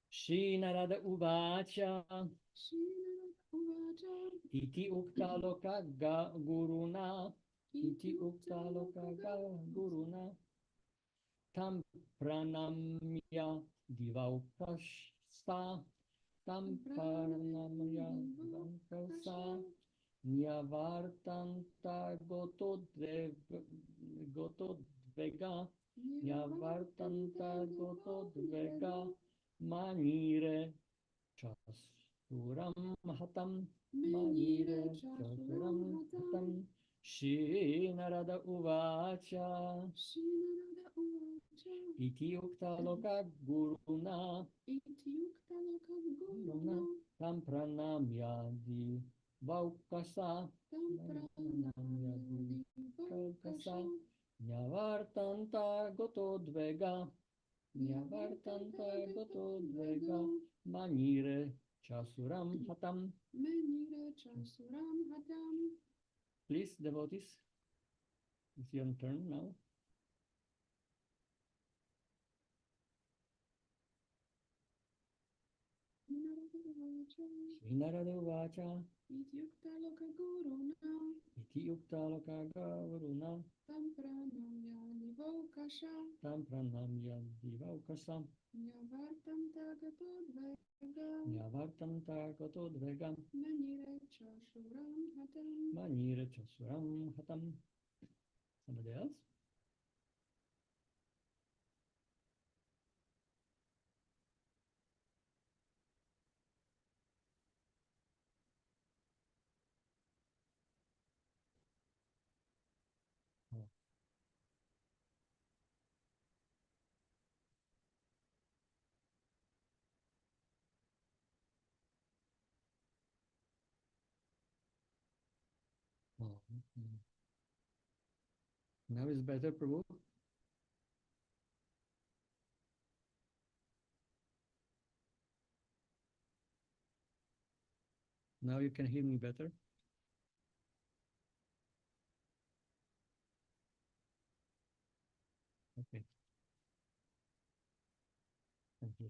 Shri Narada Uvacha Iti Ukta Loka Guruna Iti Ukta Loka Guruna Tam Pranamya Divaukasta Tam Pranamya Divaukasta Nyavartanta Gotodvega Nyavartanta Gotodvega Manire Chasuram Hatam Manire Chasuram Hatam Shri Narada Uvacha Iti Ukta Loka Guruna Tam Pranamya Vaukasa Pranamya Vaukasa Nyavartanta Gotodvega Nyavartanta Gotodvega Manire Chasuram Hatam. Please, devotees, it's your turn now. Shri Narada Uvacha Iti Yukta Loka Guruna Tam Pranamya Divaukasa Nyavartanta Gotodvega Manire Chasuram Hatam. Somebody else? Oh. Oh. Now is better, Prabhu? Now you can hear me better? Okay. Thank you.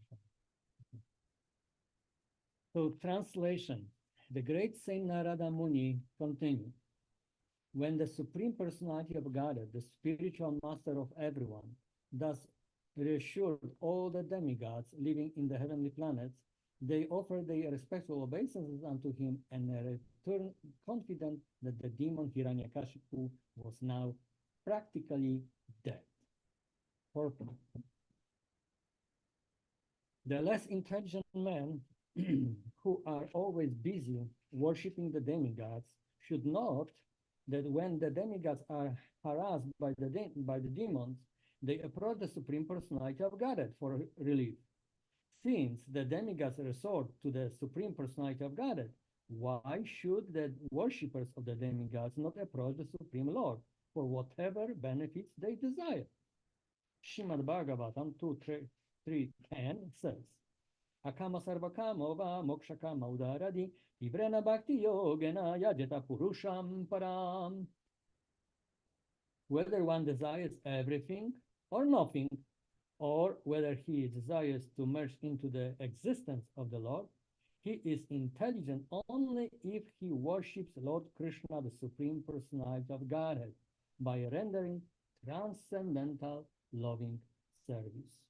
So, translation. The great Saint Narada Muni continued. When the Supreme Personality of Godhead, the spiritual master of everyone, thus reassured all the demigods living in the heavenly planets, they offered their respectful obeisances unto him and returned confident that the demon Hiranyakashipu was now practically dead. Purport. The less intelligent men who are always busy worshipping the demigods should note that when the demigods are harassed by the demons, they approach the Supreme Personality of Godhead for relief. Since the demigods resort to the Supreme Personality of Godhead, why should the worshippers of the demigods not approach the Supreme Lord for whatever benefits they desire? Srimad Bhagavatam 2:3-10 says, Akama sarvakamo va mokshakama udaradi tivrena bhakti yogena yajeta purusham param. Whether one desires everything or nothing, or whether he desires to merge into the existence of the Lord, he is intelligent only if he worships Lord Krishna, the Supreme Personality of Godhead, by rendering transcendental loving service.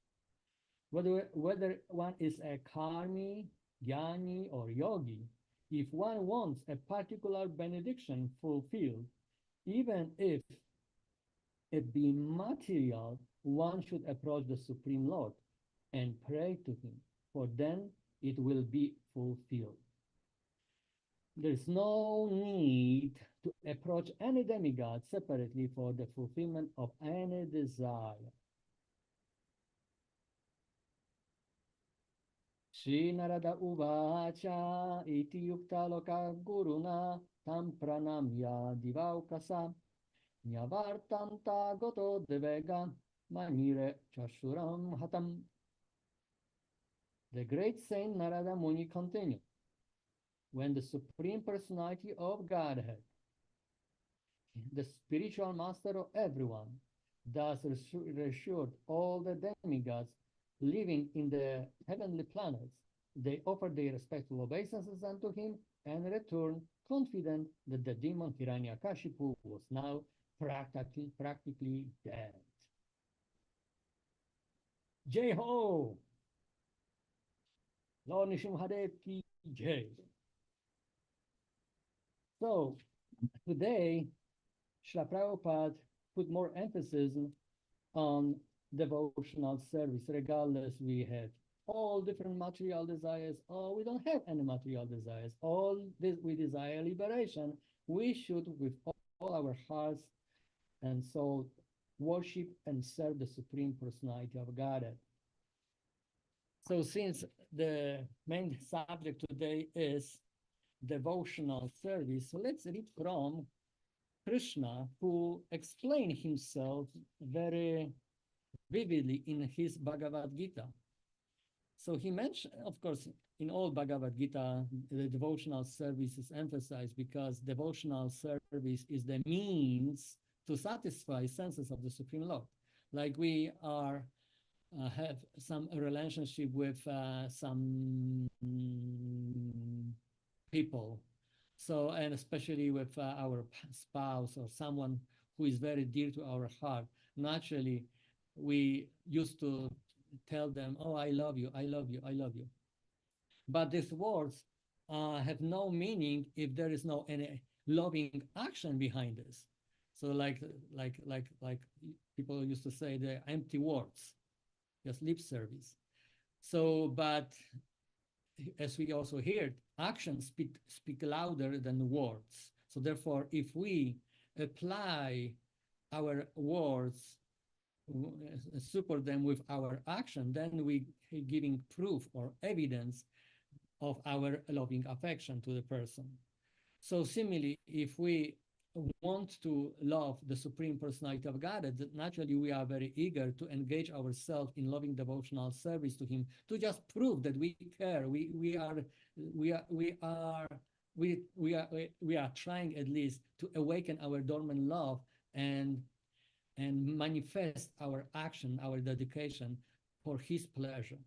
Whether one is a karmi, jnani, or yogi, if one wants a particular benediction fulfilled, even if it be material, one should approach the Supreme Lord and pray to him, for then it will be fulfilled. There is no need to approach any demigod separately for the fulfillment of any desire. Shri Narada Uvacha iti yukta loka guruna tam pranamya divaukasa nyavartanta goto devega manire chashuram hatam. The great Saint Narada Muni continued. When the Supreme Personality of Godhead, the spiritual master of everyone. Thus reassured all the demigods living in the heavenly planets. They offered their respectful obeisances unto him and returned confident that the demon Hiranyakashipu was now practically dead. Jai Ho! Lord Nishimhadev ki Jai. So today, Srila Prabhupada put more emphasis on devotional service, regardless we have all different material desires or we don't have any material desires. All this we desire liberation. We should, with all our hearts and soul, worship and serve the Supreme Personality of Godhead. So since the main subject today is devotional service, so let's read from Krishna, who explained himself very vividly in his Bhagavad Gita. So he mentioned, of course, in all Bhagavad Gita, the devotional service is emphasized because devotional service is the means to satisfy senses of the Supreme Lord. Like we are have some relationship with some people. So, and especially with our spouse or someone who is very dear to our heart, naturally, we used to tell them, oh, I love you, I love you, I love you. But these words have no meaning if there is no any loving action behind this. So like people used to say, the empty words, just lip service. So, but as we also heard, actions speak louder than words. So therefore, if we apply our words, support them with our action, then we giving proof or evidence of our loving affection to the person. So similarly, if we want to love the Supreme Personality of God, naturally we are very eager to engage ourselves in loving devotional service to Him, to just prove that we care. We are trying at least to awaken our dormant love and manifest our action, our dedication for His pleasure.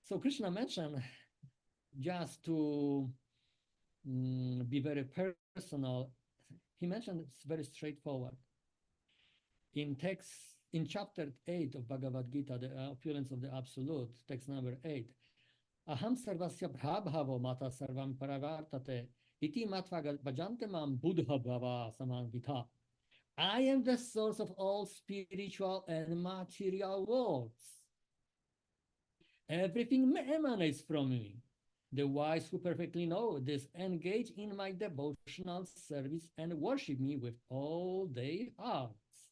So Krishna mentioned, just to be very personal, he mentioned it's very straightforward. In chapter 8 of Bhagavad Gita, the opulence of the Absolute, text number 8, Aham sarvasya prabhavo mata sarvam paravartate iti matva bhajante mam buddha bhava samanvita. I am the source of all spiritual and material worlds. Everything emanates from me. The wise who perfectly know this engage in my devotional service and worship me with all their hearts.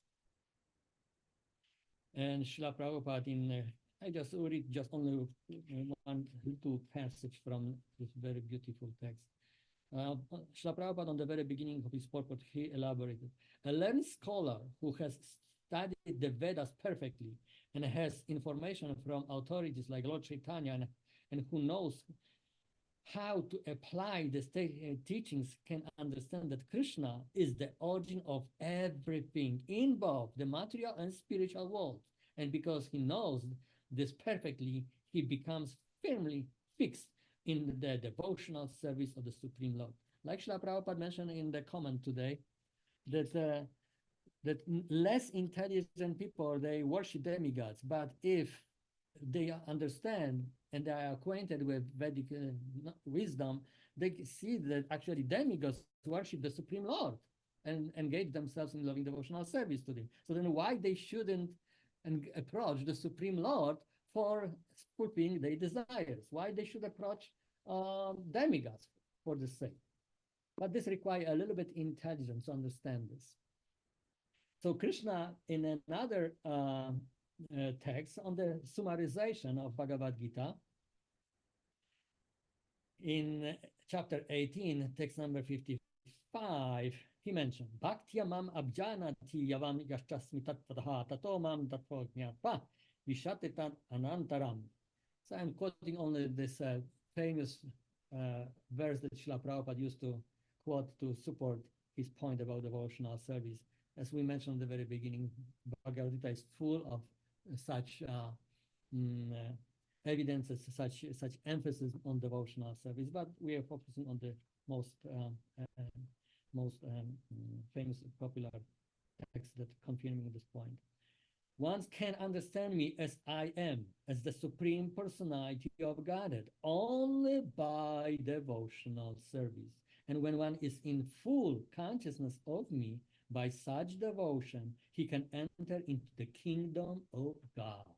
And Srila Prabhupada I just read just only one little passage from this very beautiful text. Srila Prabhupada, on the very beginning of his purport, he elaborated. A learned scholar who has studied the Vedas perfectly and has information from authorities like Lord Chaitanya and who knows how to apply the teachings can understand that Krishna is the origin of everything in both the material and spiritual world. And because he knows this perfectly, he becomes firmly fixed in the devotional service of the Supreme Lord. Like Srila Prabhupada mentioned in the comment today, that less intelligent people, they worship demigods, but if they understand and they are acquainted with Vedic wisdom, they see that actually demigods worship the Supreme Lord and engage themselves in loving devotional service to them. So then why they shouldn't approach the Supreme Lord for fulfilling their desires? Why they should approach demigods for the sake? But this requires a little bit intelligence to understand this. So Krishna, in another text on the summarization of Bhagavad Gita, in chapter 18, text number 55, he mentioned, Bhaktya mam abjanati yavam yashtasmi tattadaha tato mam tattva jnatva vishatetat anantaram. So I'm quoting only this famous verse that Srila Prabhupada used to quote to support his point about devotional service. As we mentioned at the very beginning, Bhagavad Gita is full of such evidences, such emphasis on devotional service, but we are focusing on the most famous, popular text that confirming this point. One can understand me as I am, as the Supreme Personality of Godhead, only by devotional service. And when one is in full consciousness of me, by such devotion, he can enter into the kingdom of God.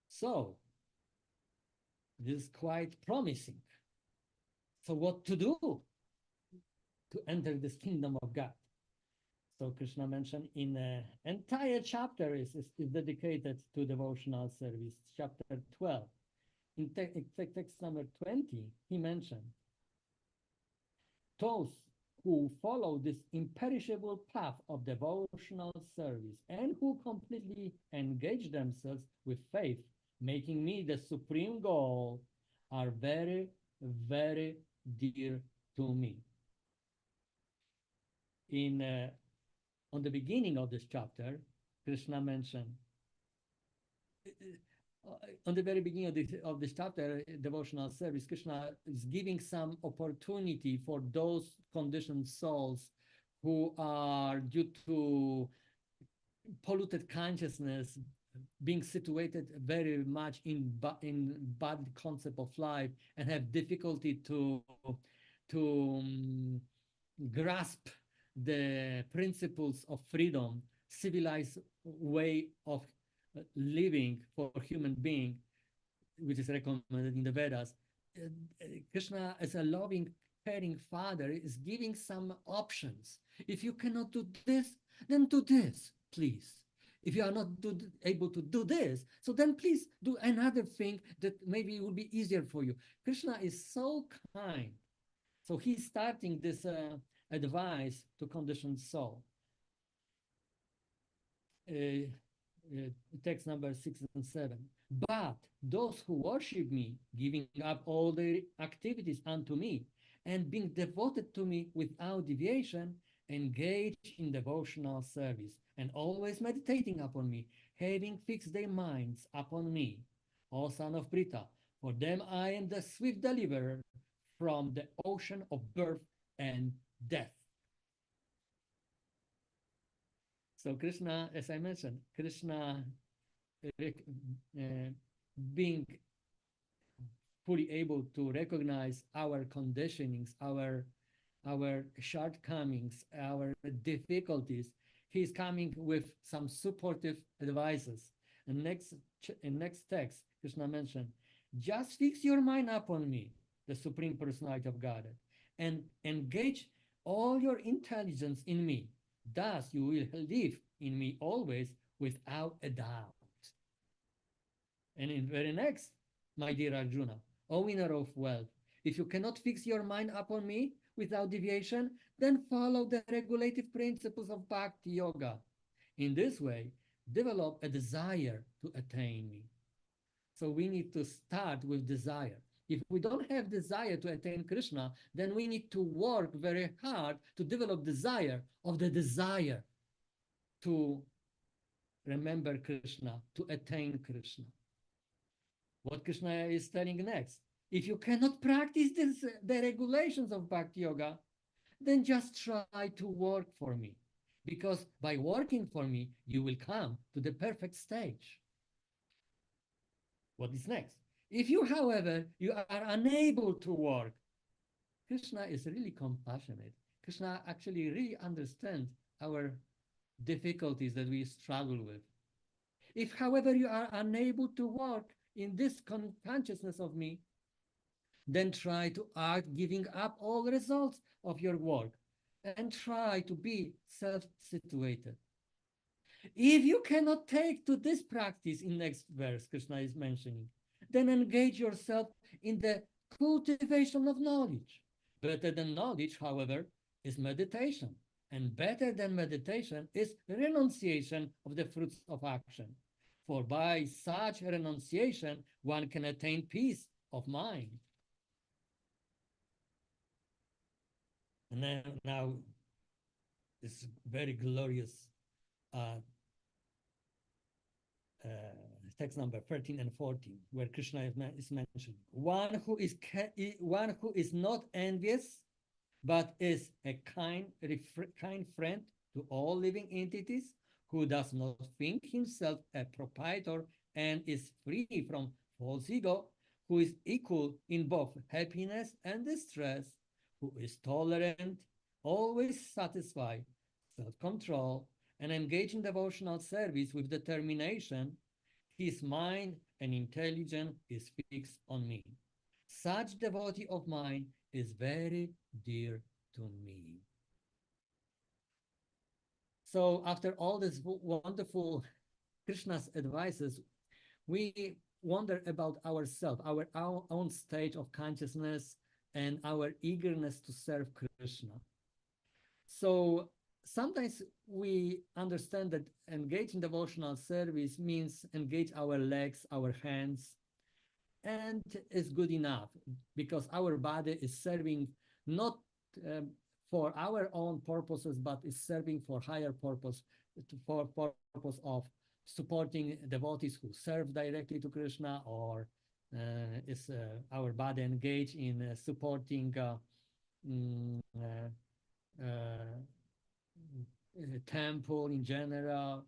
So, this is quite promising. So what to do to enter this kingdom of God? So Krishna mentioned in an entire chapter is dedicated to devotional service, chapter 12. In text number 20, he mentioned, those who follow this imperishable path of devotional service and who completely engage themselves with faith, making me the supreme goal, are very, very dear to me. On the beginning of this chapter, Krishna mentioned, on the very beginning of this chapter, devotional service, Krishna is giving some opportunity for those conditioned souls who are, due to polluted consciousness, being situated very much in bad concept of life and have difficulty to grasp the principles of freedom, civilized way of living for human being, which is recommended in the Vedas. Krishna, as a loving, caring father, is giving some options. If you cannot do this, then do this, please. If you are not able to do this, so then please do another thing that maybe will be easier for you. Krishna is so kind. So he's starting this advice to conditioned soul. Text number 6 and 7. But those who worship me, giving up all their activities unto me, and being devoted to me without deviation, engage in devotional service, and always meditating upon me, having fixed their minds upon me, O son of Pritha, for them I am the swift deliverer from the ocean of birth and death. So Krishna, as I mentioned, Krishna being fully able to recognize our conditionings, our shortcomings, our difficulties, he's coming with some supportive advices. And next text, Krishna mentioned, just fix your mind upon me, the Supreme Personality of Godhead, and engage all your intelligence in me. Thus you will live in me always without a doubt. And in very next, my dear Arjuna, O winner of wealth, if you cannot fix your mind upon me without deviation, then follow the regulative principles of Bhakti Yoga. In this way, develop a desire to attain me. So we need to start with desire. If we don't have desire to attain Krishna, then we need to work very hard to develop desire of the desire to remember Krishna, to attain Krishna. What Krishna is telling next, if you cannot practice the regulations of Bhakti Yoga, then just try to work for me. Because by working for me, you will come to the perfect stage. What is next? If you, however, you are unable to work, Krishna is really compassionate. Krishna actually really understands our difficulties that we struggle with. If, however, you are unable to work in this consciousness of me, then try to act giving up all results of your work and try to be self-situated. If you cannot take to this practice in next verse, Krishna is mentioning, then engage yourself in the cultivation of knowledge. Better than knowledge, however, is meditation. And better than meditation is renunciation of the fruits of action. For by such renunciation, one can attain peace of mind. And now this very glorious uh, uh, text number 13 and 14, where Krishna is mentioned. One who is not envious, but is a kind friend to all living entities, who does not think himself a proprietor and is free from false ego, who is equal in both happiness and distress, who is tolerant, always satisfied, self-control, and engaged in devotional service with determination. His mind and intelligence is fixed on me. Such devotee of mine is very dear to me. So after all this wonderful Krishna's advices, we wonder about ourselves, our own state of consciousness, and our eagerness to serve Krishna. So sometimes we understand that engage in devotional service means engage our legs, our hands, and is good enough because our body is serving not um, for our own purposes, but is serving for higher purpose, for purpose of supporting devotees who serve directly to Krishna, or is our body engaged in supporting mm, temple in general.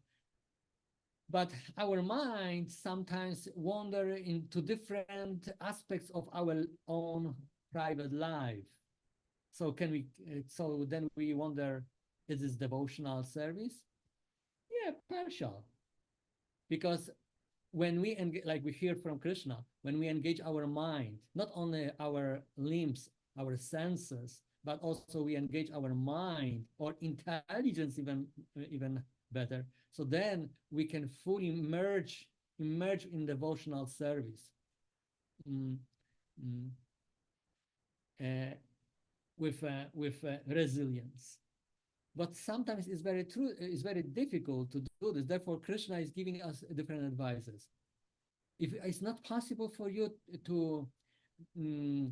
But our mind sometimes wander into different aspects of our own private life. So can we? So then we wonder: is this devotional service? Yeah, partial. Because when we engage, like we hear from Krishna, when we engage our mind, not only our limbs, our senses, but also we engage our mind or intelligence even better. So then we can fully immerse in devotional service mm, mm, uh, with resilience. But sometimes it's very true. It's very difficult to do this. Therefore, Krishna is giving us different advices. If it's not possible for you to mm,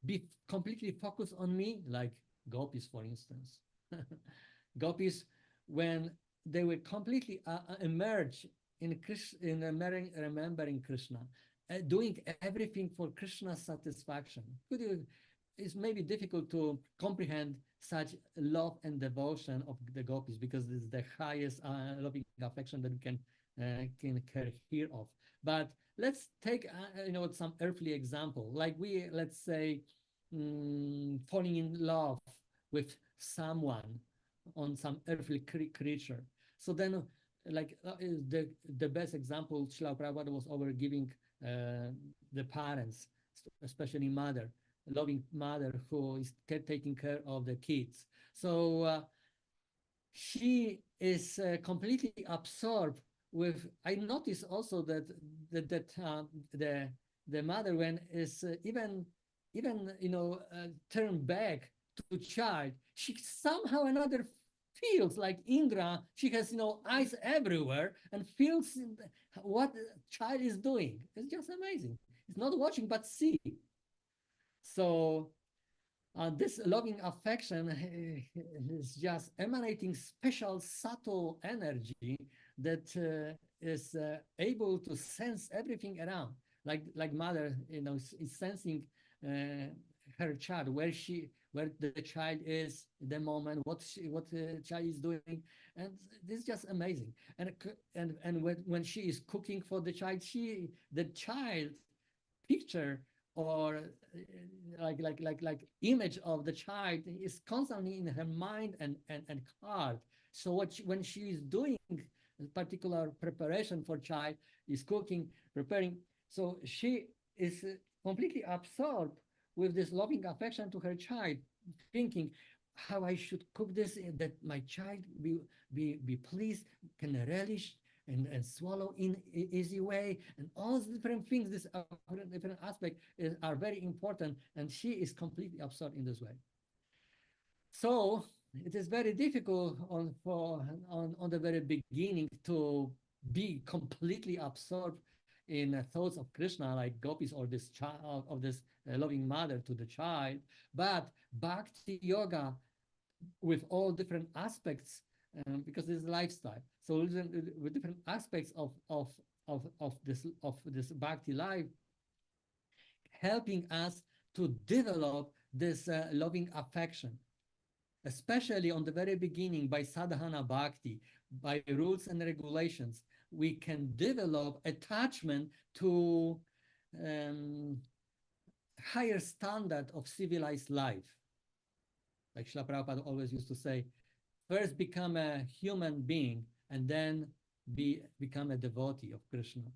be completely focused on me, like gopis, for instance. Gopis, when they were completely emerge in Krishna, in remembering Krishna, doing everything for Krishna's satisfaction. It's maybe difficult to comprehend such love and devotion of the gopis because this is the highest loving affection that we can hear of. But let's take some earthly example, like let's say falling in love with someone on some earthly creature. So then the best example Srila Prabhupada was over giving the parents, especially mother, loving mother who is taking care of the kids. So she is completely absorbed with. I notice also that the mother, when is even turned back to child, she somehow another feels like Indra. She has eyes everywhere and feels what the child is doing. It's just amazing. It's not watching but see. So this loving affection is just emanating special subtle energy that is able to sense everything around, like mother is sensing her child, where the child is the moment, what the child is doing. And this is just amazing. And when she is cooking for the child, the child picture or like image of the child is constantly in her mind and heart. So when she is doing a particular preparation for child, is cooking, preparing, so she is completely absorbed with this loving affection to her child, thinking how I should cook this that my child be pleased, can relish and swallow in easy way, and all the different things, this different aspect are very important, and she is completely absorbed in this way. So it is very difficult on the very beginning to be completely absorbed in thoughts of Krishna, like gopis, or this child of this loving mother to the child. But bhakti yoga with all different aspects, because it's a lifestyle. So with different aspects of this bhakti life, helping us to develop this loving affection, especially on the very beginning by sadhana bhakti, by rules and regulations. We can develop attachment to um, higher standard of civilized life. Like Srila Prabhupada always used to say, first become a human being and then become a devotee of Krishna.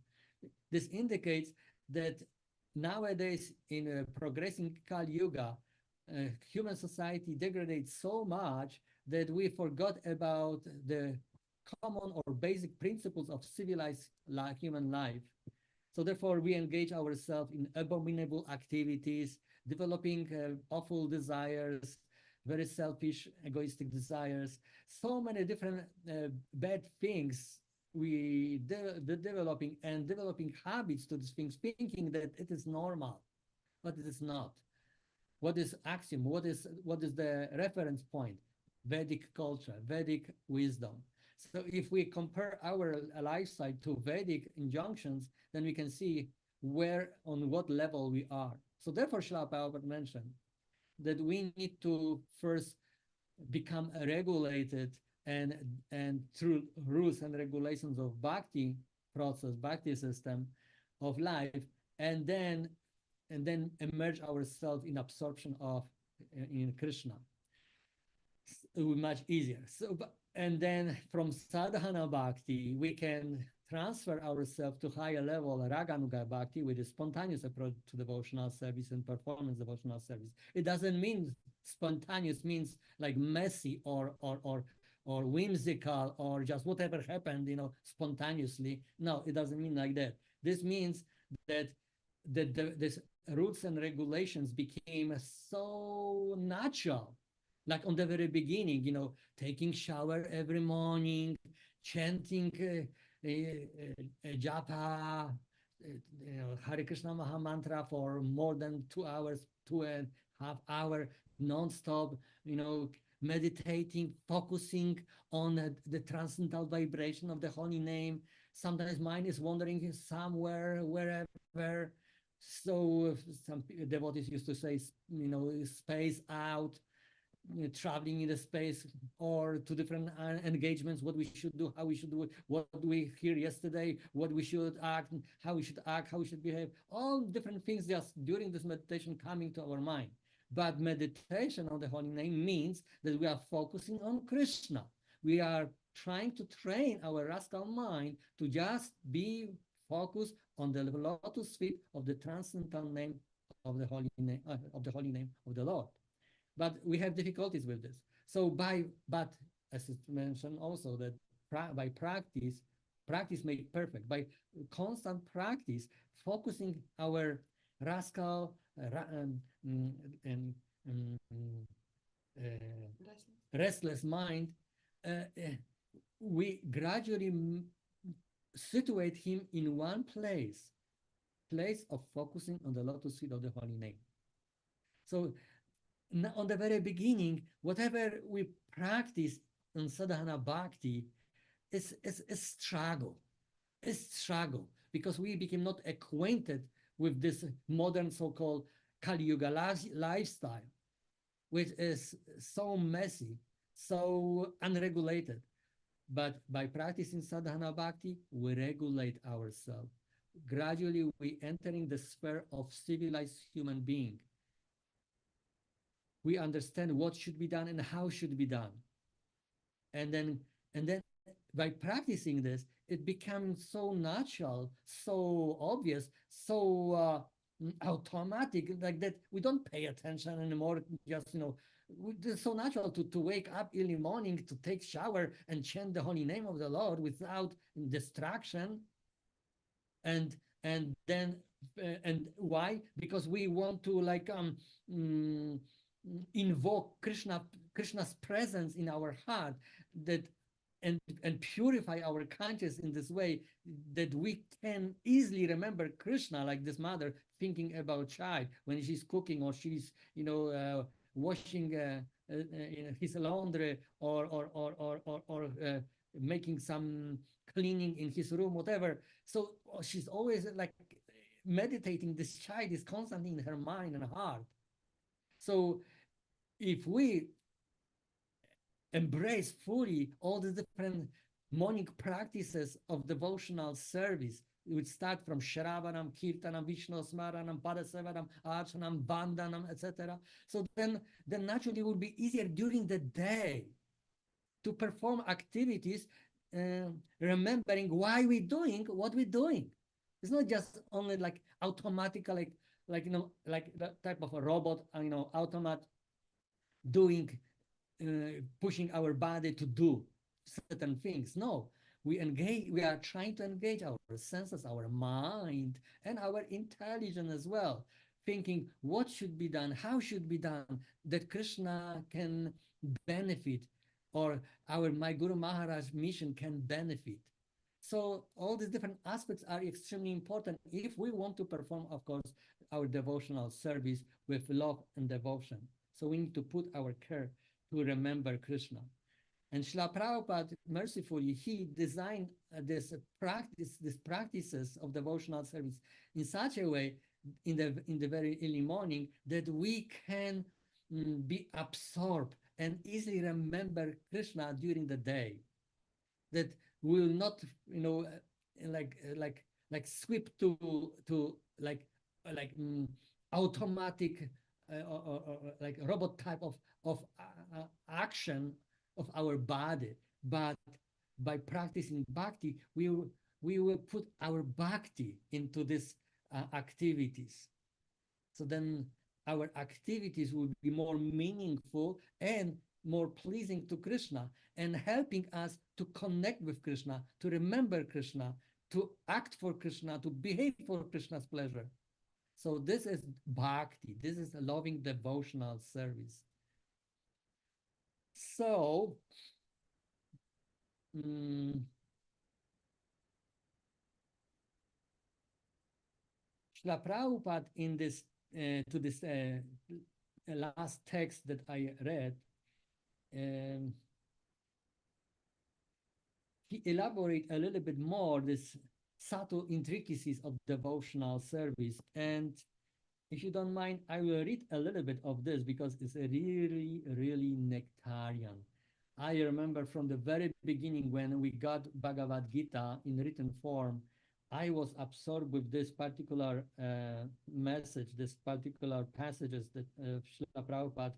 This indicates that nowadays in a progressing Kali Yuga, human society degrades so much that we forgot about the common or basic principles of civilized human life. So therefore, we engage ourselves in abominable activities, developing awful desires, very selfish, egoistic desires, so many different bad things we developing and developing habits to these things, thinking that it is normal, but it is not. What is axiom? What is the reference point? Vedic culture, Vedic wisdom. So if we compare our lifestyle to Vedic injunctions, then we can see where, on what level we are. So therefore, Srila Prabhupada mentioned that we need to first become regulated, and through rules and regulations of bhakti process, bhakti system of life, and then emerge ourselves in absorption of in Krishna. Much easier. So, and then from sadhana bhakti, we can transfer ourselves to higher level raganuga bhakti, with a spontaneous approach to devotional service and performance devotional service. It doesn't mean spontaneous means like messy or whimsical or just whatever happened, spontaneously. No, it doesn't mean like that. This means that this rules and regulations became so natural, like on the very beginning, taking shower every morning, chanting japa, Hare Krishna Maha Mantra for more than 2 hours, 2.5 hours, non-stop, meditating, focusing on the transcendental vibration of the holy name. Sometimes mind is wandering somewhere, wherever. So some devotees used to say, space out, traveling in the space, or to different engagements, what we should do, how we should do it, what we hear yesterday, what we should act, how we should behave, all different things just during this meditation coming to our mind. But meditation on the holy name means that we are focusing on Krishna. We are trying to train our rascal mind to just be focused on the lotus feet of the transcendental name of the holy name of the Lord. But we have difficulties with this. So but as it's mentioned also, that by practice makes perfect. By constant practice, focusing our rascal and uh, restless mind, we gradually situate him in one place of focusing on the lotus feet of the holy name. So on the very beginning, whatever we practice in sadhana bhakti is struggle. It's struggle because we became not acquainted with this modern so-called Kali Yuga lifestyle, which is so messy, so unregulated. But by practicing sadhana bhakti, we regulate ourselves. Gradually, we entering the sphere of civilized human being. We understand what should be done and how should be done. And then by practicing this, it becomes so natural, so obvious, so automatic, like that we don't pay attention anymore. Just, it's so natural to wake up early morning, to take shower and chant the holy name of the Lord without distraction. And then and why? Because we want to invoke Krishna's presence in our heart, that and purify our conscience in this way, that we can easily remember Krishna, like this mother thinking about child when she's cooking, or she's washing his laundry, or making some cleaning in his room, whatever. So she's always like meditating. This child is constantly in her mind and heart. So if we embrace fully all the different morning practices of devotional service, it would start from Shravanam, Kirtanam, Vishnu Smaranam, Padasevanam, Archanam, Bandhanam, etc. So then naturally it would be easier during the day to perform activities, remembering why we're doing what we're doing. It's not just only like automatic, like that type of a robot, automat doing, pushing our body to do certain things. No, we are trying to engage our senses, our mind, and our intelligence as well, thinking what should be done, how should be done, that Krishna can benefit, or my Guru Maharaj mission can benefit. So all these different aspects are extremely important if we want to perform, of course, our devotional service with love and devotion. So we need to put our care to remember Krishna. And Srila Prabhupada, mercifully, he designed these practices of devotional service in such a way in the very early morning that we can be absorbed and easily remember Krishna during the day. That will not, like sweep to automatic, or like robot type of action of our body, but by practicing bhakti, we will put our bhakti into these activities. So then our activities will be more meaningful and more pleasing to Krishna, and helping us to connect with Krishna, to remember Krishna, to act for Krishna, to behave for Krishna's pleasure. So this is bhakti. This is a loving devotional service. So, Srila Prabhupada in this to this last text that I read, he elaborated a little bit more this subtle intricacies of devotional service. And if you don't mind, I will read a little bit of this because it's a really, really nectarian. I remember from the very beginning when we got Bhagavad Gita in written form, I was absorbed with this particular message, this particular passages that Srila Prabhupada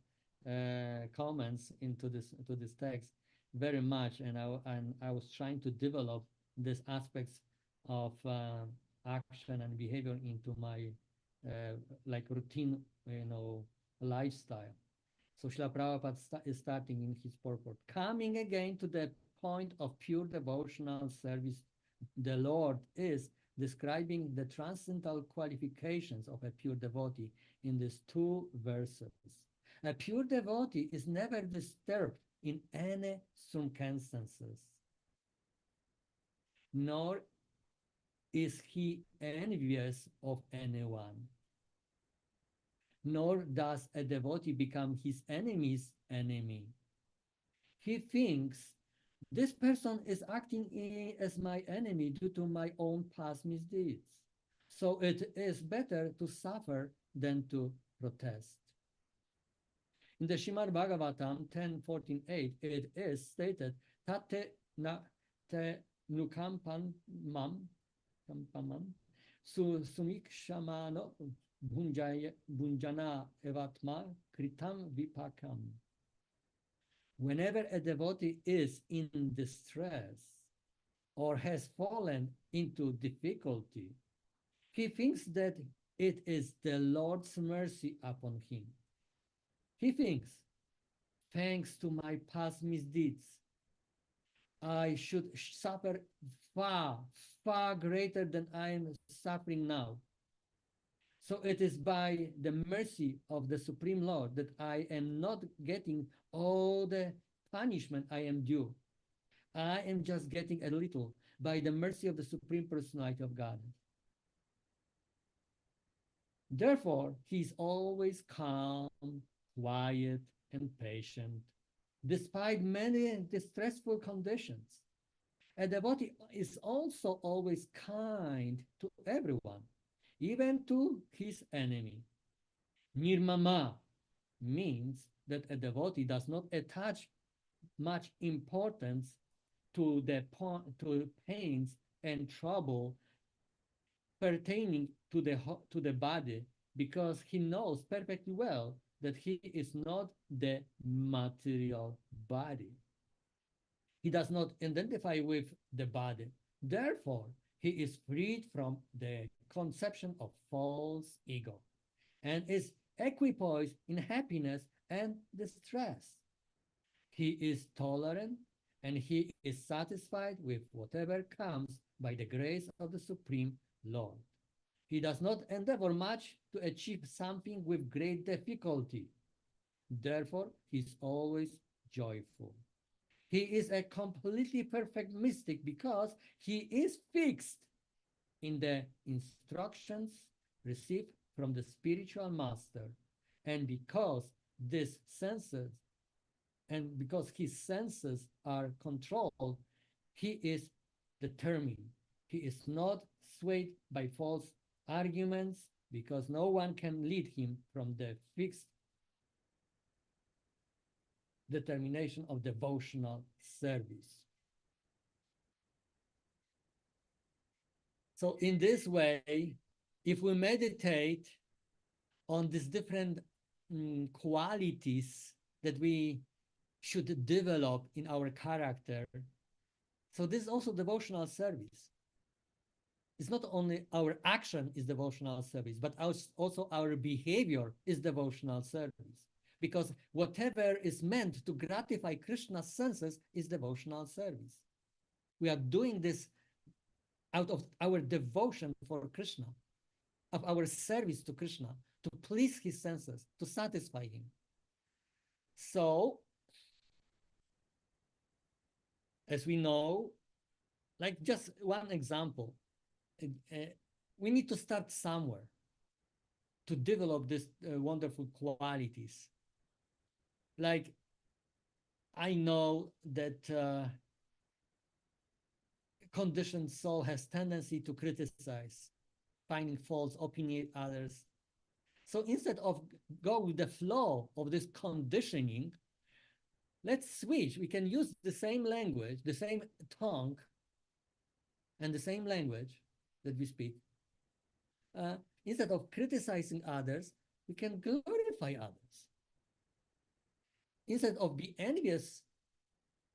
comments into this text very much, and I was trying to develop these aspects of action and behavior into my like routine, lifestyle. So Srila Prabhupada is starting in his purport. Coming again to the point of pure devotional service, the Lord is describing the transcendental qualifications of a pure devotee in these two verses. A pure devotee is never disturbed in any circumstances, nor is he envious of anyone, nor does a devotee become his enemy's enemy. He thinks, this person is acting as my enemy due to my own past misdeeds. So it is better to suffer than to protest. In the Srimad Bhagavatam 10:14-8, it is stated, Tate na te nukampan mam sumikshamano bhunjana evatma kritam vipakam. Whenever a devotee is in distress or has fallen into difficulty, he thinks that it is the Lord's mercy upon him. He thinks, thanks to my past misdeeds, I should suffer far, far greater than I am suffering now. So it is by the mercy of the Supreme Lord that I am not getting all the punishment I am due. I am just getting a little by the mercy of the Supreme Personality of God. Therefore, he is always calm, quiet, and patient, despite many distressful conditions. A devotee is also always kind to everyone, even to his enemy. Nirmama means that a devotee does not attach much importance to pains and trouble pertaining to the body, because he knows perfectly well that he is not the material body. He does not identify with the body. Therefore, he is freed from the conception of false ego and is equipoised in happiness and distress. He is tolerant and he is satisfied with whatever comes by the grace of the Supreme Lord. He does not endeavor much to achieve something with great difficulty. Therefore, he is always joyful. He is a completely perfect mystic because he is fixed in the instructions received from the spiritual master, and this senses because his senses are controlled, he is determined. He is not swayed by false arguments, because no one can lead him from the fixed determination of devotional service. So in this way, if we meditate on these different qualities that we should develop in our character, so this is also devotional service. It's not only our action is devotional service, but also our behavior is devotional service. Because whatever is meant to gratify Krishna's senses is devotional service. We are doing this out of our devotion for Krishna, of our service to Krishna, to please his senses, to satisfy him. So, as we know, like just one example, we need to start somewhere to develop these wonderful qualities. Like, I know that conditioned soul has tendency to criticize, finding faults, opinionate others. So instead of go with the flow of this conditioning, let's switch. We can use the same language, the same tongue, and the same language that we speak. Instead of criticizing others, we can glorify others. Instead of be envious,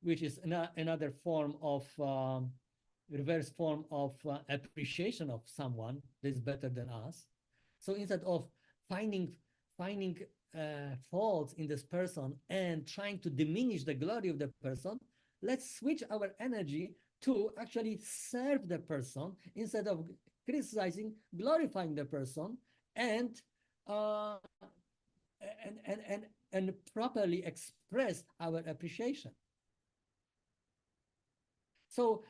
which is another form of reverse form of appreciation of someone that is better than us. So instead of finding faults in this person and trying to diminish the glory of the person, let's switch our energy to actually serve the person instead of criticizing, glorifying the person, and properly express our appreciation. So,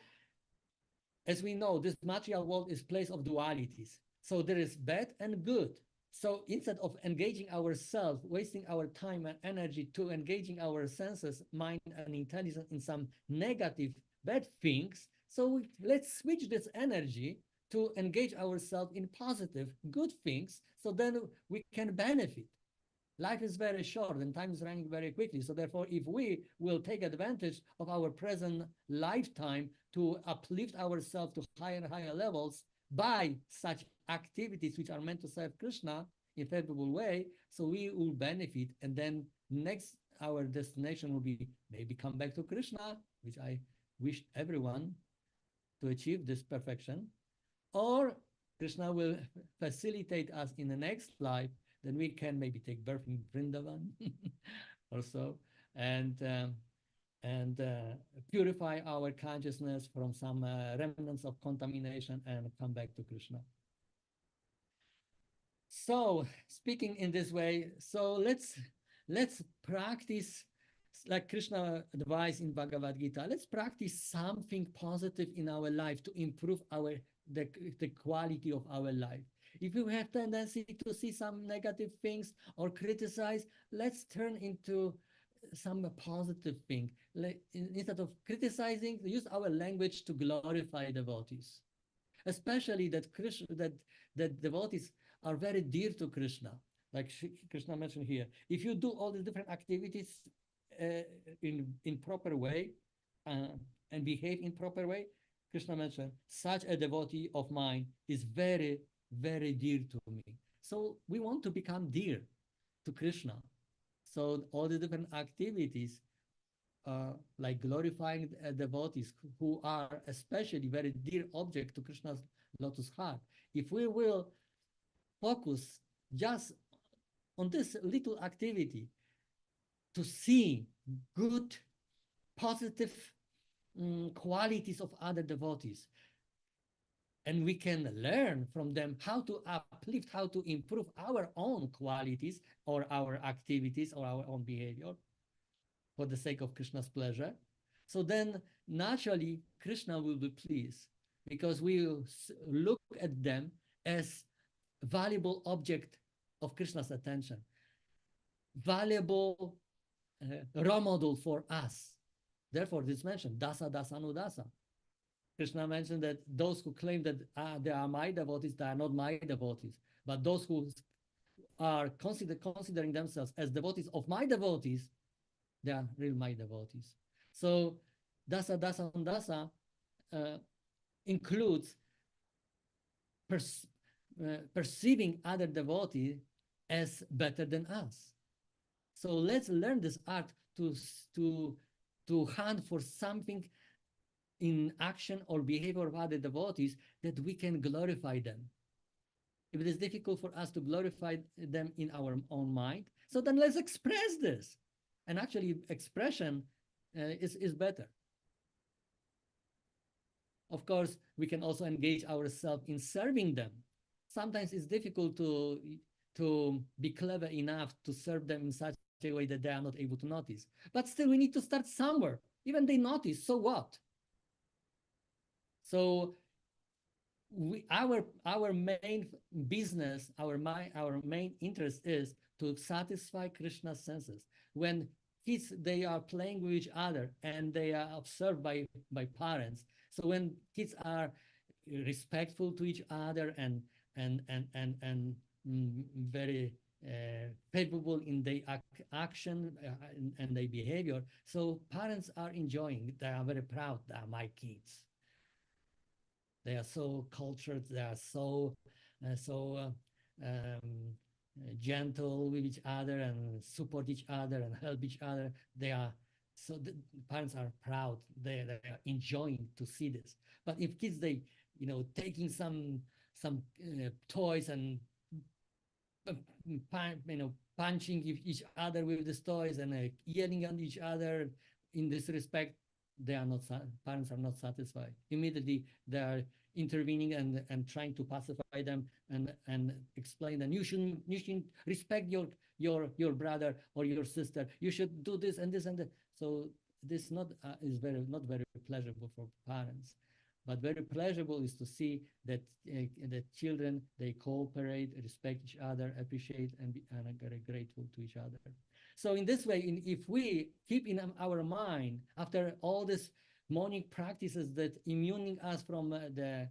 as we know, this material world is a place of dualities. So there is bad and good. So instead of engaging ourselves, wasting our time and energy to engaging our senses, mind, and intelligence in some negative, bad things, so let's switch this energy to engage ourselves in positive, good things, so then we can benefit. Life is very short and time is running very quickly. So therefore, if we will take advantage of our present lifetime to uplift ourselves to higher and higher levels by such activities which are meant to serve Krishna in a favorable way, so we will benefit. And then next, our destination will be maybe come back to Krishna, which I wish everyone to achieve this perfection, or Krishna will facilitate us in the next life. Then we can maybe take birth in Vrindavan or so, and purify our consciousness from some remnants of contamination and come back to Krishna. So speaking in this way, so let's practice, like Krishna advised in Bhagavad Gita, let's practice something positive in our life to improve the quality of our life. If you have tendency to see some negative things or criticize, let's turn into some positive thing. Like, instead of criticizing, use our language to glorify devotees, especially that that devotees are very dear to Krishna. Like Krishna mentioned here, if you do all the different activities in proper way uh, and behave in proper way, Krishna mentioned such a devotee of mine is very, very dear to me. So we want to become dear to Krishna. So all the different activities, like glorifying devotees who are especially very dear object to Krishna's lotus heart. If we will focus just on this little activity to see good, positive qualities of other devotees, and we can learn from them how to uplift, how to improve our own qualities or our activities or our own behavior for the sake of Krishna's pleasure. So then naturally Krishna will be pleased because we will look at them as valuable object of Krishna's attention, valuable role model for us. Therefore, this mentioned dasa dasa anudasa. Krishna mentioned that those who claim that they are my devotees, they are not my devotees. But those who are considering themselves as devotees of my devotees, they are real my devotees. So dasa dasa dasa includes perceiving other devotees as better than us. So let's learn this art to hunt for something in action or behavior of other devotees that we can glorify them. If it is difficult for us to glorify them in our own mind, so then let's express this. And actually, expression is better. Of course, we can also engage ourselves in serving them. Sometimes it's difficult to be clever enough to serve them in such a way that they are not able to notice. But still, we need to start somewhere. Even they notice, so what? So our main business, our main interest is to satisfy Krishna's senses. When kids, they are playing with each other and they are observed by parents. So when kids are respectful to each other and very favorable in their action and their behavior, so parents are enjoying. They are very proud. They are my kids. They are so cultured. They are so gentle with each other and support each other and help each other. They are so the parents are proud. They are enjoying to see this. But if kids, they taking some toys and punching each other with these toys and yelling at each other in this respect, they are not, parents are not satisfied. Immediately they are intervening and trying to pacify them and explain that you shouldn't respect your brother or your sister. You should do this and this and that. So this is not very pleasurable for parents. But very pleasurable is to see that the children, they cooperate, respect each other, appreciate, and are very grateful to each other. So in this way, if we keep in our mind, after all these morning practices that immuning us from the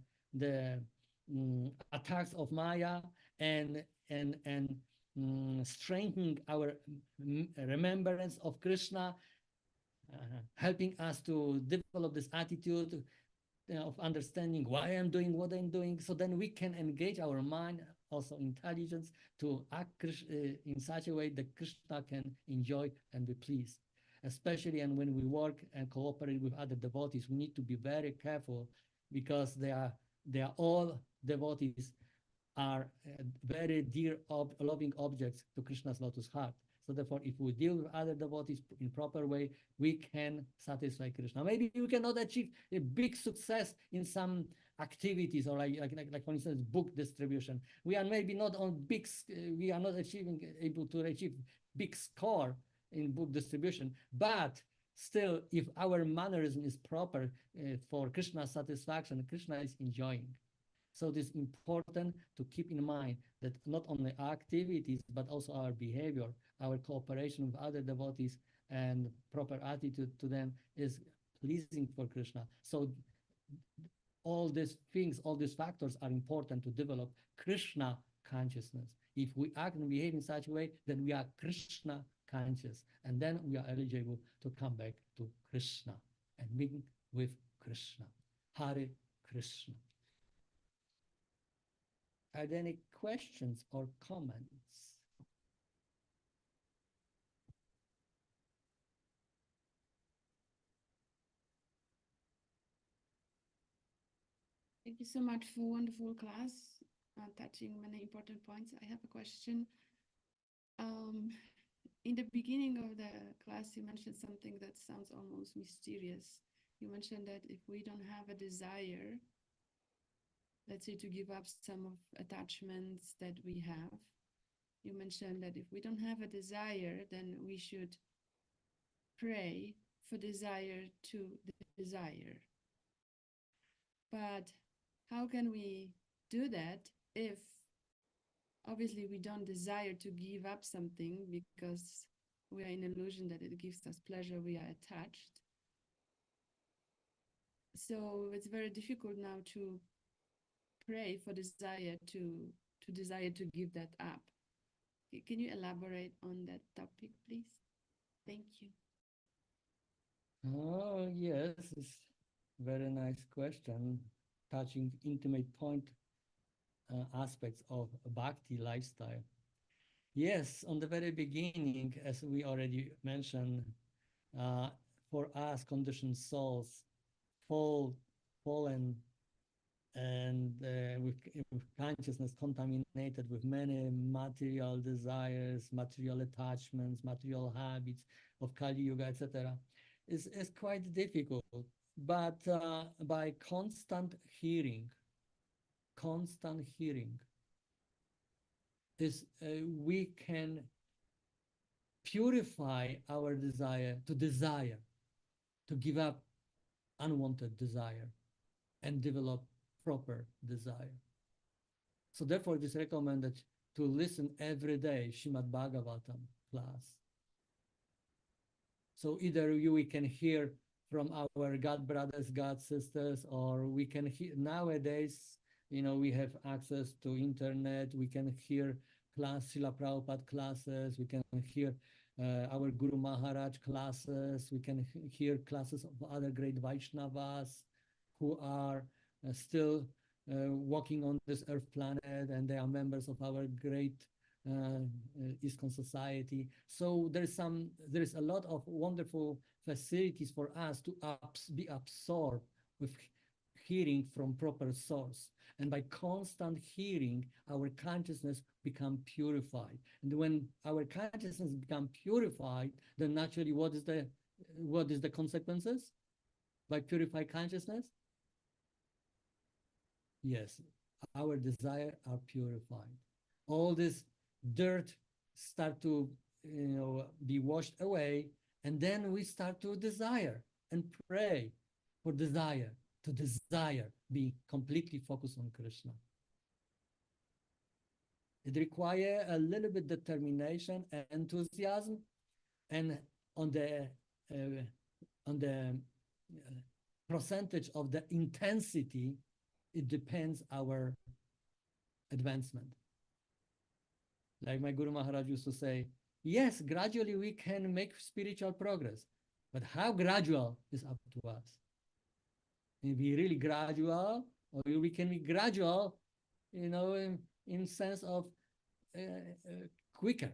attacks of Maya and strengthening our remembrance of Krishna, helping us to develop this attitude of understanding why I'm doing what I'm doing, so then we can engage our mind, also intelligence, to act in such a way that Krishna can enjoy and be pleased. Especially, and when we work and cooperate with other devotees, we need to be very careful because they are all devotees are very dear loving objects to Krishna's lotus heart. So therefore, if we deal with other devotees in proper way, we can satisfy Krishna. Maybe we cannot achieve a big success in some activities, or like for instance, book distribution. We are maybe not on big. We are not able to achieve big score in book distribution. But still, if our mannerism is proper for Krishna's satisfaction, Krishna is enjoying. So it is important to keep in mind that not only our activities, but also our behavior, our cooperation with other devotees, and proper attitude to them is pleasing for Krishna. So all these things, all these factors are important to develop Krishna consciousness. If we act and behave in such a way, then we are Krishna conscious, and then we are eligible to come back to Krishna and meet with Krishna. Hare Krishna. Are there any questions or comments? Thank you so much for wonderful class, touching many important points. I have a question. In the beginning of the class, you mentioned something that sounds almost mysterious. You mentioned that if we don't have a desire, let's say to give up some of attachments that we have, you mentioned that if we don't have a desire, then we should pray for desire to desire. But how can we do that if obviously we don't desire to give up something because we are in illusion that it gives us pleasure, we are attached. So it's very difficult now to pray for desire to desire to give that up. Can you elaborate on that topic, please? Thank you. Oh, yes, it's very nice question, touching intimate point aspects of bhakti lifestyle. Yes, on the very beginning, as we already mentioned, uh, for us, conditioned souls, fallen and with consciousness contaminated with many material desires, material attachments, material habits of Kali Yuga, etc., is quite difficult. But by constant hearing, is we can purify our desire, to give up unwanted desire and develop proper desire. So therefore, it is recommended to listen every day Srimad Bhagavatam class. So either we can hear from our God brothers, God sisters, or we can hear nowadays, we have access to internet, we can hear Srila Prabhupada classes, we can hear our Guru Maharaj classes, we can hear classes of other great Vaishnavas who are still walking on this earth planet, and they are members of our great ISKCON society. So there is a lot of wonderful facilities for us to be absorbed with hearing from proper source. And by constant hearing, our consciousness become purified. And when our consciousness become purified, then naturally, what is the consequences by purified consciousness? Yes, our desire are purified. All this dirt start to be washed away, and then we start to desire and pray for desire, be completely focused on Krishna. It requires a little bit determination and enthusiasm, and on the percentage of the intensity, it depends our advancement. Like my Guru Maharaj used to say, yes, gradually we can make spiritual progress, but how gradual is up to us. Maybe really gradual, or we can be gradual, in sense of quicker.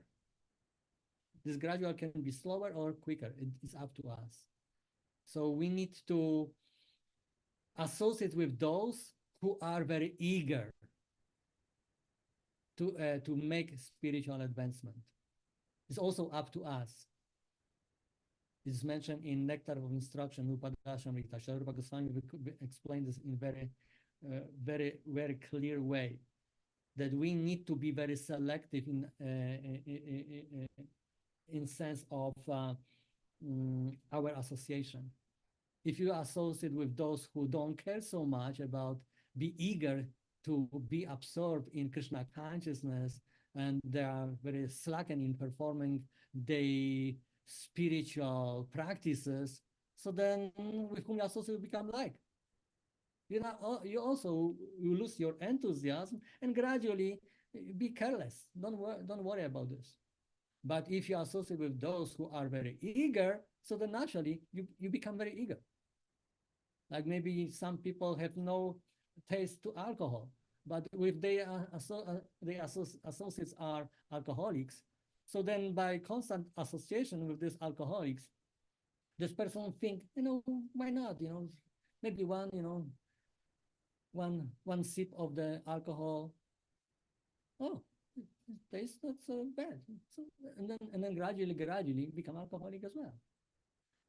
This gradual can be slower or quicker. It is up to us. So we need to associate with those who are very eager to make spiritual advancement. It's also up to us. It's mentioned in Nectar of Instruction, Upadashamrita. Srila Rupa Goswami explained this in very, very clear way, that we need to be very selective in sense of our association. If you associate with those who don't care so much about, be eager to be absorbed in Krishna consciousness, and they are very slackened in performing their spiritual practices. So then with whom you associate become like. You also you lose your enthusiasm and gradually be careless. Don't worry about this. But if you associate with those who are very eager, so then naturally you become very eager. Like maybe some people have no taste to alcohol, but if associates are alcoholics, so then by constant association with these alcoholics, this person think, why not? Maybe one sip of the alcohol. Oh, it tastes not so bad. So, and then gradually become alcoholic as well.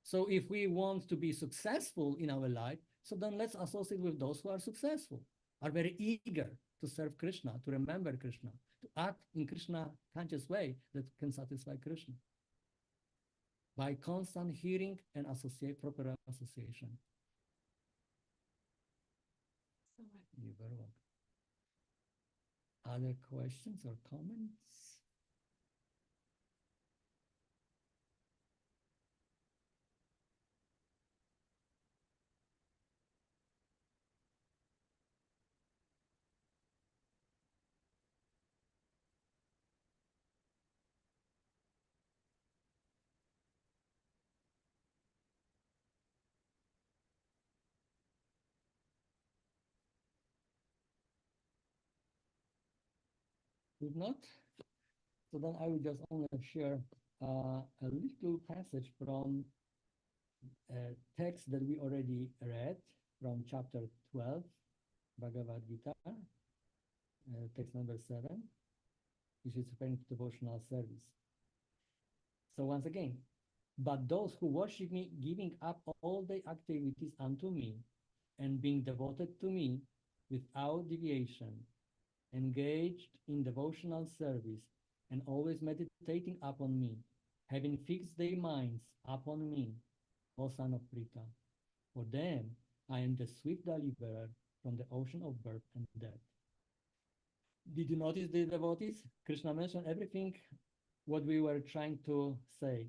So if we want to be successful in our life, so then let's associate with those who are successful, are very eager to serve Krishna, to remember Krishna, to act in Krishna conscious way that can satisfy Krishna by constant hearing and proper association. You're very welcome. Other questions or comments? If not, so then I will just only share a little passage from a text that we already read from chapter 12, Bhagavad Gita, text number 7, which is referring to devotional service. So once again, but those who worship me, giving up all their activities unto me, and being devoted to me without deviation, engaged in devotional service, and always meditating upon me, having fixed their minds upon me, O son of Prita. For them I am the swift deliverer from the ocean of birth and death. Did you notice the devotees? Krishna mentioned everything what we were trying to say.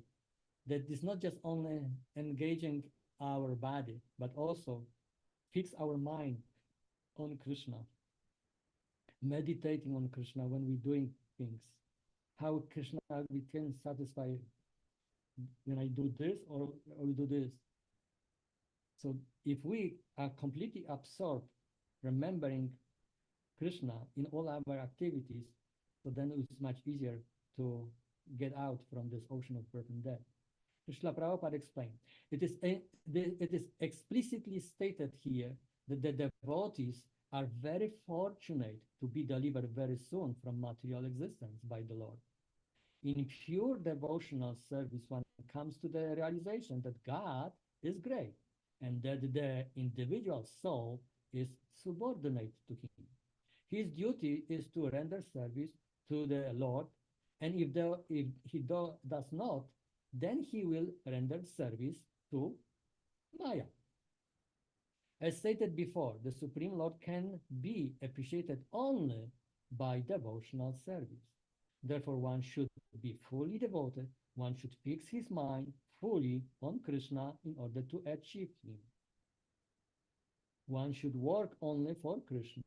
That is not just only engaging our body, but also fix our mind on Krishna, meditating on Krishna when we're doing things. How Krishna we can satisfy when I do this or we do this. So if we are completely absorbed, remembering Krishna in all our activities, so then it's much easier to get out from this ocean of birth and death. Srila Prabhupada explained, it is explicitly stated here that the devotees are very fortunate to be delivered very soon from material existence by the Lord. In pure devotional service, one comes to the realization that God is great and that the individual soul is subordinate to him. His duty is to render service to the Lord, and if he does not, then he will render service to Maya. As stated before, the Supreme Lord can be appreciated only by devotional service. Therefore, one should be fully devoted, one should fix his mind fully on Krishna in order to achieve him. One should work only for Krishna.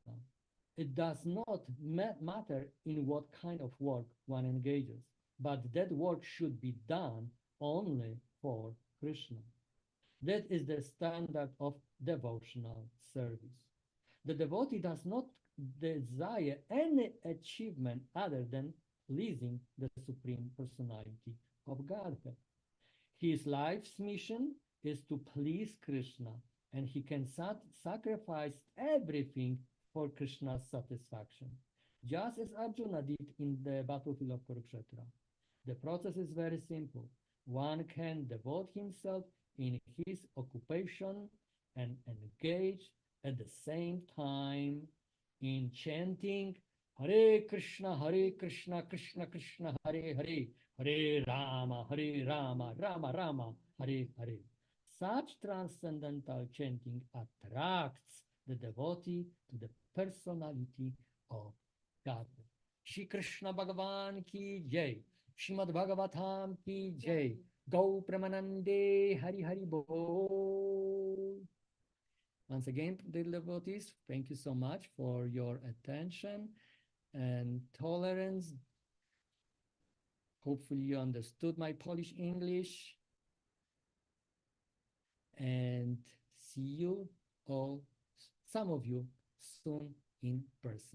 It does not matter in what kind of work one engages, but that work should be done only for Krishna. That is the standard of devotional service. The devotee does not desire any achievement other than pleasing the Supreme Personality of Godhead. His life's mission is to please Krishna, and he can sacrifice everything for Krishna's satisfaction, just as Arjuna did in the battlefield of Kurukshetra. The process is very simple. One can devote himself in his occupation and engage at the same time in chanting Hare Krishna, Krishna Krishna, Hare Hare, Hare Rama, Rama Rama, Hare Hare. Such transcendental chanting attracts the devotee to the personality of God. Shri Krishna Bhagavan ki jai. Srimad Bhagavatam ki jai. Go Pramanande Hari Hari Bol. Once again, dear devotees, thank you so much for your attention and tolerance. Hopefully you understood my Polish English. And see you all, some of you, soon in person.